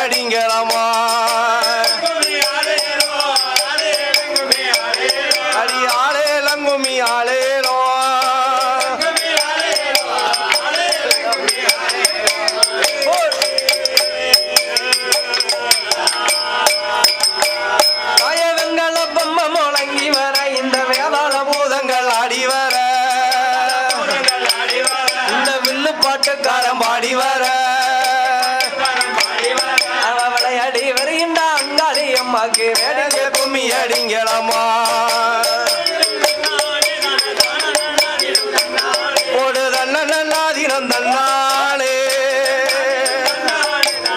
அடிங்களாமா அடி ஆளேலம் கும்மி ஆளேலோ காயவங்கள பொம்மை முழங்கி வர இந்த வேதாள பூதங்கள் ஆடி வர இந்த வில்லு பாட்டுக்காரன் பாடி வர அவ விளையாடி வருகின்ற அங்காளி அம்மாக்கு வேடிக்கை கும்மி அடிங்களாமா